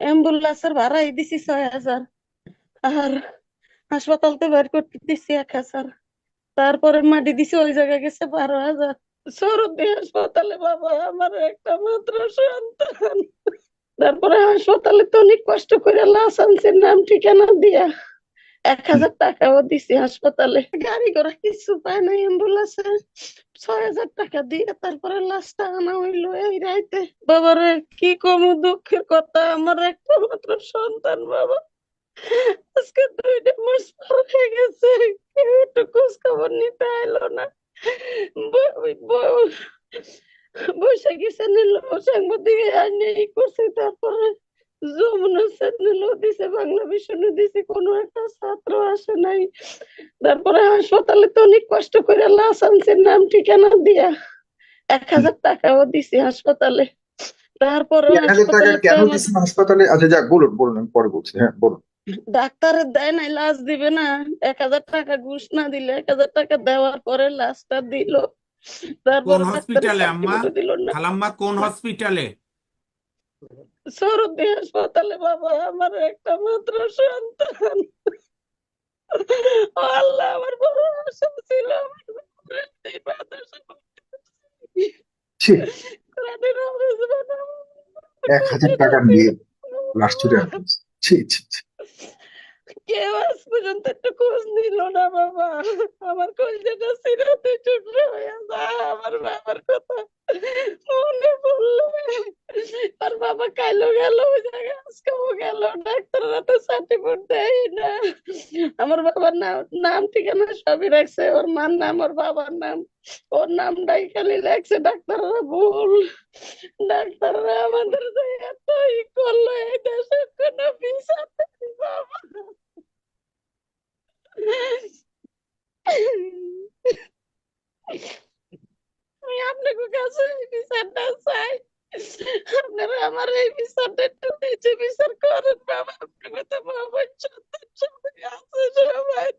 অ্যাম্বুলেন্সের ভাড়াই দিছি 6,000। আর হাসপাতালতে বের করতে দিছি 1,000। তারপরে মাটি দিছি, ওই জায়গায় গেছে 12,000। সরদি হাসপাতালে বাবা, আমার একটা মাত্র সন্তান। তারপরে হাসপাতালে তো অনেক কষ্ট করে লাশ আনছে, নাম ঠিকানা দিয়া 1,000 টাকাও দিছি হাসপাতালে। গাড়ি ঘোড়া কিছু পায় নাই, অ্যাম্বুলেন্সে 6,000 টাকা দিয়ে তারপরে লাশটা আনা হইলো এই রাইতে। বাবারে কি কম দুঃখের কথা, আমার একটা মাত্র সন্তান বাবা। আজকে 2টা মাস পার হয়ে গেছে, কেউ একটু খোঁজ খবর নিতে আইলো না। বৈশাখী চ্যানেল সাংবাদিক আইনে ই করছে, তারপরে যমুনা চ্যানেলও দিছে, বাংলা মিশনও দিছে, কোনো একটা ছাত্র আসে নাই। তারপরে হাসপাতালে তো অনেক কষ্ট করে লাশ আনছে, নাম ঠিকানা দিয়া 1,000 টাকাও দিছি হাসপাতালে। তারপরে 1,000 টাকা হাসপাতালে তো কেন আমার দিচ্ছেন হাসপাতালে? আচ্ছা, যাক, বলুন বলুন, আমি পরে বলছি। হ্যাঁ, বলুন। ডাক্তারের দেয় নাই, লাশ দিবে না। 1,000 টাকা ঘুষ না দিলে, 1,000 টাকা দেওয়ার পরে লাশটা দিল। কোন তারপরে ডাক্তারের হসপিটালে আম্মা? সার্টিফিকেট দিল না। খালাম্মা কোন হসপিটালে? সরদি হাসপাতালে বাবা, আমার একটা মাত্র সন্তান। ও আল্লাহ, আমার বড় আশা ছিল আমার বাবার এই বাতাসে ছি! কোরআনের হাফেজ বানাবো। 1,000 টাকা নিয়ে লাশ চুরি আনতে হচ্ছে। ছি ছি ছি। কেউ আজ পর্যন্ত একটু খোঁজ নিল না বাবা। আমার কলজাটা সিরাতে টুকরো হয়ে যায় আমার বাবার কথা মনে পড়লে। আর বাবা কাইলো গেল ওই জায়গায়, আজকেও গেল, ডাক্তাররা তো সার্টিফিকেট দেয় না। আমার বাবার নাম, নাম ঠিকানা সবই রাখছে, ওর মার নাম, ওর বাবার নাম, ওর নামটাই খালি লাগছে, ডাক্তাররা ভুল। ডাক্তাররা আমাদের যে এত ই করলো, এই দেশে কোনো বিচার নেই বাবা। আমি আপনাদের কাছে এই বিচারটা চাই, আপনারা আমার এই বিচারটা একটু নিচে বিচার করেন বাবা। আপনাকে তো বাবা সন্তান সবাই আছে সবাই,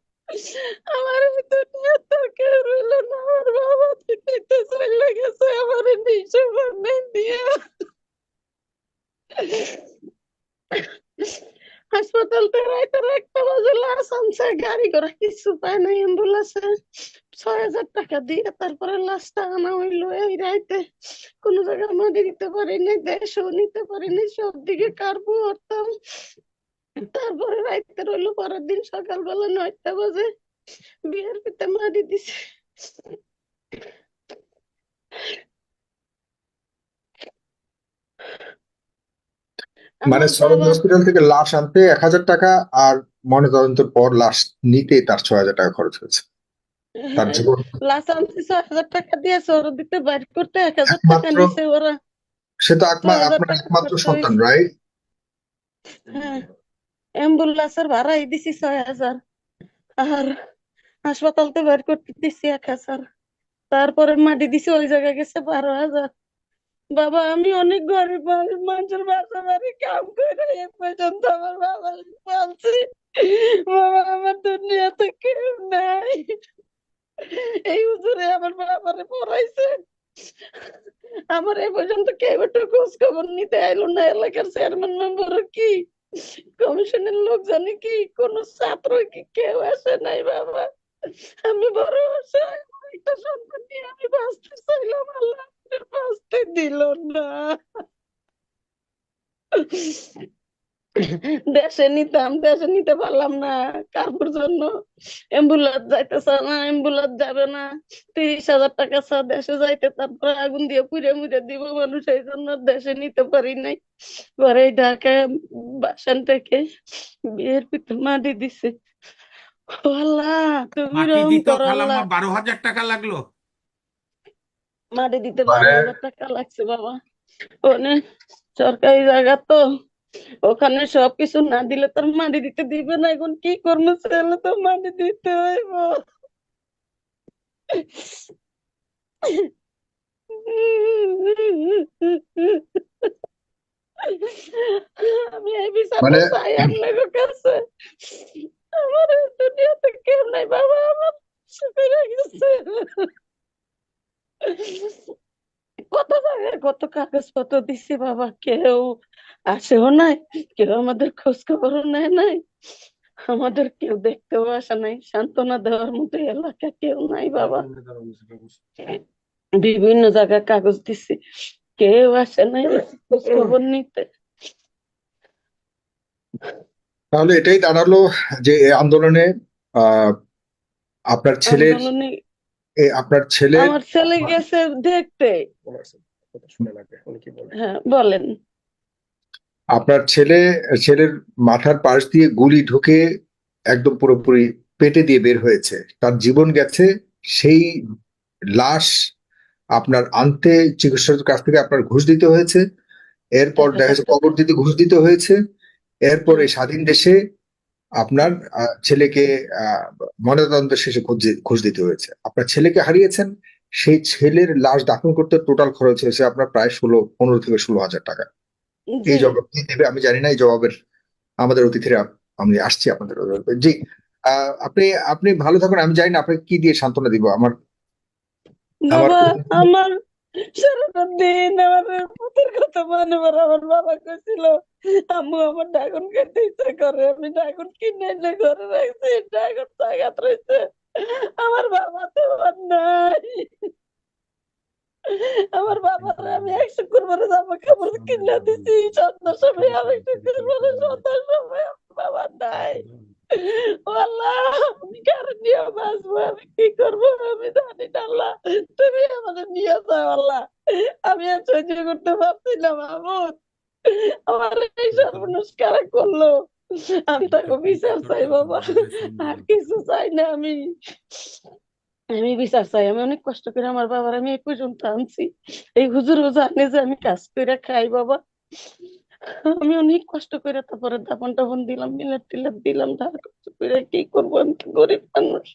আমার এই দুনিয়া তো কেউ রইল না, আমার বাবা দিতে চলে গেছে আমার নিঃস্ব দিয়ে। হাসপাতাল তো রাইতে 1টা বাজে লাশ আনছে, গাড়ি ঘোড়া কিছু পায় নাই, অ্যাম্বুলেন্সে 6,000 টাকা দিয়ে তারপরে লাশটা আনা হইলো এই রাইতে। কোন জায়গায় মাটি দিতে পারিনি, দেশও নিতে পারিনি, সব দিকে কারবো হতাম। তারপরে রাইতে রইলো, পরের দিন সকালবেলা 9টা বাজে বিয়ের পিতে মাটি দিছে। মানে আমার সরকারি বাবা, হসপিটাল থেকে লাশ আনতে 1,000 টাকা, আর ময়নাতদন্তের পর লাশ নিতে তার 6,000 টাকা খরচ হয়েছে। তার হ্যাঁ, জীবন লাশ আনছে 6,000 টাকা দিয়েছে, ওরা দিতে বাইর করতে 1,000 টাকা একমাত্র, নিছে ওরা। সে তো ছয় হাজার আপনার টাকা একমাত্র খরচ সন্তান, হয়েছে। রাইট? হ্যাঁ, অ্যাম্বুলেন্সের ভাড়াই দিছি 6,000। আর হাসপাতালতে বের করতে দিছি 1,000। তারপরে মাটি দিছি, ওই জায়গায় গেছে 12,000। বাবা আমি অনেক গরিব মানুষের বাসা বাড়ি কাম করে এ পর্যন্ত আমার বাবা পালছি। বাবা আমার দুনিয়াতে কেউ নাই, এই হুজুরে আমার বাবারে পড়াইছে। আমার এ পর্যন্ত কেউ একটু খোঁজ খবর নিতে আইলো না, এলাকার চেয়ারম্যান মেম্বার কি, কমিশনের লোক জানি কি, কোন ছাত্র কি, কেউ আসে নাই বাবা। আমি বড় অসহায়, আমার একটা সন্তান নিয়ে আমি বাঁচতে চাইলাম, আল্লাহ আমাকে বাঁচতে দিল না। দেশে নিতাম, দেশে নিতে পারলাম না, কারোর জন্য অ্যাম্বুলেন্স যাইতেছে না, অ্যাম্বুলেন্স যাবে না। 30,000 টাকা ছাড় দেশে যাইতে, তারপরে আগুন দিয়ে পুড়ে মুড়ে দিব মানুষ, এই জন্য দেশে নিতে পারি নাই। পরে ঢাকায় বাসান থেকে বিয়ের পিঠে মাটি দিছে। ও আল্লাহ, তুমি মাটি রহম দিত করো আল্লাহ। খালাম্মা 12,000 টাকা লাগলো? মাটি দিতে বারো মানে হাজার টাকা লাগছে বাবা। ওনে সরকারি জায়গা তো, ওখানে সবকিছু না দিলে তোর মাটি দিতে দিবে না, এখন কি করবো, ছেলে তো মাটি দিতে হইব। আমি এই বিচারটা মানে চাই আপনার কাছে। আমার এই দুনিয়াতে কেউ নাই বাবা, আমার সুখে গেছে। কত জায়গায় কত কাগজপত্র দিছি বাবা, কেউ আসেও নাই। কেউ আমাদের খোঁজ খবরও নেয় নাই, আমাদের কেউ দেখতেও আসে নাই, সান্ত্বনা দেওয়ার মতো এলাকা কেউ নাই বাবা। বিভিন্ন জায়গায় কাগজ দিছি, কেউ আসে নাই খোঁজ খবর নিতে। তাহলে এটাই দাঁড়ালো যে এই আন্দোলনে আহ আপনার ছেলের আন্দোলনে আপনার ছেলের আমার ছেলে গেছে দেখতে। হ্যাঁ বলেন। আপনার ছেলের মাথার পাশ দিয়ে গুলি ঢুকে একদম পুরোপুরি পেটে দিয়ে বের হয়েছে, তার জীবন গেছে। সেই লাশ আপনার আনতে চিকিৎসকের কাছ থেকে আপনার ঘুষ দিতে হয়েছে, এরপর 1,000 দেখা যাচ্ছে টাকা। কবর দিতে ঘুষ দিতে হয়েছে, এরপর এই স্বাধীন দেশে আপনার ছেলেকে ময়নাতদন্ত শেষে ঘুষ দিতে হয়েছে। আপনার ছেলেকে হারিয়েছেন, সেই ছেলের লাশ দাফন করতে টোটাল খরচ হয়েছে আপনার প্রায় 15 থেকে 16 হাজার টাকা। জি এই জবাব কি দেবে আমি জানি না, এই জবাবের আমাদের অতিথিরা, আমি আসছি আপনাদের অতিথি। জি, আপনি আপনি ভালো থাকুন। আমি জানি না আপনাকে কি দিয়ে সান্ত্বনা দিব। আমার আমার বাবা, আমার সারাটা দিন আমার পুতের কথা মনে পড়ে। আমার বাবা কইছিল আম্মু আমার ড্রাগন খেতে ইচ্ছা করে, আমি ড্রাগন কিনে এনে ঘরে রাখছি, ড্রাগন জাগাত রয়েছে। আমার বাবা তো আর নাই। আমার বাবার আমি 100 কুরবানি জামা কাপড় কিনে দিছি, সন্ধ্যার সময় আমি 100 কুরবানি, সন্ধ্যার সময় আমার বাবা নাই। ও আল্লাহ, আমি কারে নিয়ে বাঁচবো, আমি কি করবো আমি জানি না। আল্লাহ তুমি আমাদের নিয়ে যাও আল্লাহ, আমি আর সহ্য করতে পারছি না মাহমুদ। আমার এই সর্বনাশ কারা করলো, আমি তাকে বিচার চাই বাবা, আর কিছু চাই না। আমি বিচার চাই। আমি অনেক কষ্ট করে আমার বাবার আমি এই পর্যন্ত আনছি। এই হুজুরও জানে যে আমি কাজ করে খাই বাবা। আমি অনেক কষ্ট করে তারপরে দাপন টাপন দিলাম, মিলাদ টিলাদ দিলাম, ধার কষ্ট করে কি করবো, আমি তো গরিব মানুষ।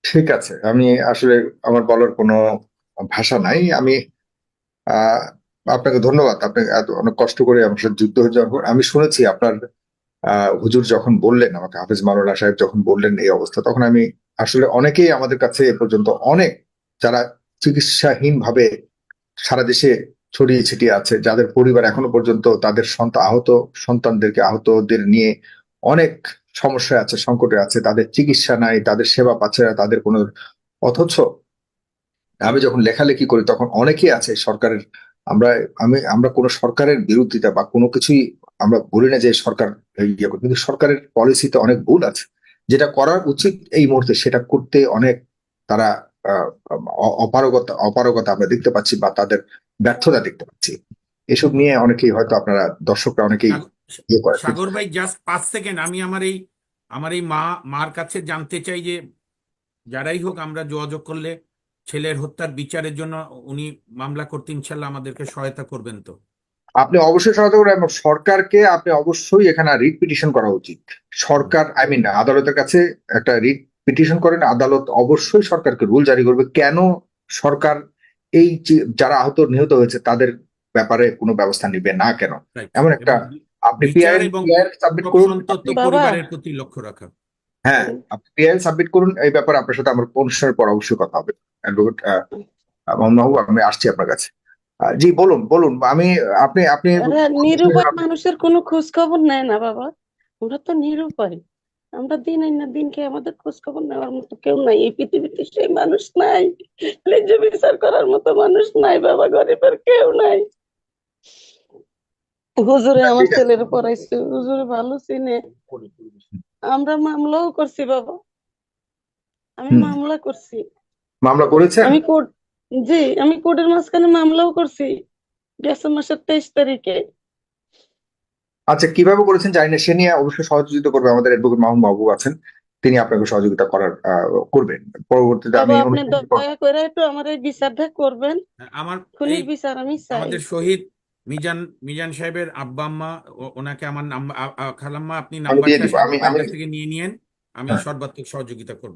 ঠিক আছে, আমি আসলে আমার বলার কোনো ভাষা নাই। আমি আহ আপনাকে ধন্যবাদ। আপনি এত অনেক কষ্ট করে আমার সাথে যুক্ত হয়ে যাওয়ার পর আমি শুনেছি আপনার হুজুর যখন বললেন আমাকে, হাফেজ মাওলানা সাহেব যখন বললেন এই অবস্থা, তখন আমি আসলে অনেকেই আমাদের কাছে এ পর্যন্ত অনেক যারা চিকিৎসাহীন ভাবে সারা দেশে ছড়িয়ে ছিটিয়ে আছে, যাদের পরিবার এখনো পর্যন্ত তাদের আহত সন্তানদেরকে, আহতদের নিয়ে অনেক সমস্যায় আছে, সংকটে আছে, তাদের চিকিৎসা নাই, তাদের সেবা পাচ্ছে না, তাদের কোনো, অথচ আমি যখন লেখালেখি করি তখন অনেকেই আছে সরকারের, আমরা আমরা কোনো সরকারের বিরোধিতা বা কোনো কিছুই আমরা বলি না যে সরকার ইয়ে করে, কিন্তু সরকারের পলিসিতে অনেক ভুল আছে। যেটা করার উচিত এই মুহূর্তে সেটা করতে অনেক তারা আহ, অপারগতা আমরা দেখতে পাচ্ছি, বা তাদের ব্যর্থতা দেখতে পাচ্ছি। এসব নিয়ে অনেকেই হয়তো আপনারা দর্শকরা অনেকেই ইয়ে করে। সাগর ভাই, জাস্ট 5 সেকেন্ড, আমি আমার এই মার কাছে জানতে চাই যে যারাই হোক আমরা যোগাযোগ করলে ছেলের হত্যার বিচারের জন্য উনি মামলা করতে ইনশাল্লাহ আমাদেরকে সহায়তা করবেন তো? আপনি অবশ্যই সহায়তা করবেন, এবং সরকারকে আপনি অবশ্যই এখানে রিট পিটিশন করা উচিত। সরকার আদালতের কাছে একটা রিট পিটিশন করেন, আদালত অবশ্যই সরকারকে রুল জারি করবে কেন সরকার এই যারা আহত নিহত হয়েছে তাদের ব্যাপারে কোনো ব্যবস্থা নিবে না কেন। Right. এমন একটা, এবং আপনি বিচার এবং পিআইএল সাবমিট করুন। সন্তত বাবা। পরিবারের প্রতি লক্ষ্য রাখা। হ্যাঁ, আপনি পিআইএল সাবমিট করুন। এই ব্যাপারে আপনার সাথে আমার অনুষ্ঠানের পর অবশ্যই কথা হবে। অ্যাডভোকেট মোহাম্মদ, আমি আসছি আপনার কাছে। জি বলুন বলুন। আমি আপনি আপনি এরা নিরুপায় মানুষের কোনো খোঁজ খবর নেয় না বাবা, ওরা তো নিরুপায়। আমরা দিন আইন না দিন খেয়ে আমাদের খোঁজ খবর নেওয়ার মতো কেউ নাই এই পৃথিবীতে, সেই মানুষ নাই, ন্যায্য বিচার করার মতো মানুষ নাই বাবা, গরিবের কেউ নাই। হুজুরে আমার ঠিক আছে। ছেলের পড়াইছে, হুজুরে ভালো চিনে। আমরা মামলাও করছি বাবা, আমি হুম। মামলা করছি। মামলা করেছেন? আমি কোর্ট, জি আমি কোর্টের মাঝখানে মামলাও করছি গেছে মাসের 23 তারিখে। আচ্ছা, কিভাবে করেছেন জানি না, সে নিয়ে অবশ্যই সহযোগিতা করবে আমাদের অ্যাডভোকেট মাহমুদ মাহবুব আছেন, তিনি আপনাকে সহযোগিতা করবেন পরবর্তীতে। বাবা আমি আপনি অনুষ্ঠানের পর দয়া করে একটু আমার এই বিচারটা করবেন, আমার এই খুনির বিচার আমি চাই। আমাদের শহীদ মিজান মিজান সাহেবের আব্বা আম্মা, ওনাকে আমার নাম্বার, খালাম্মা আপনি আমি দিয়ে নাম্বারটা দিব। আমি সাগর ভাইয়ের আমি কাছ থেকে নিয়ে নিয়েন, আমি হ্যাঁ। সর্বাত্মক সহযোগিতা করব।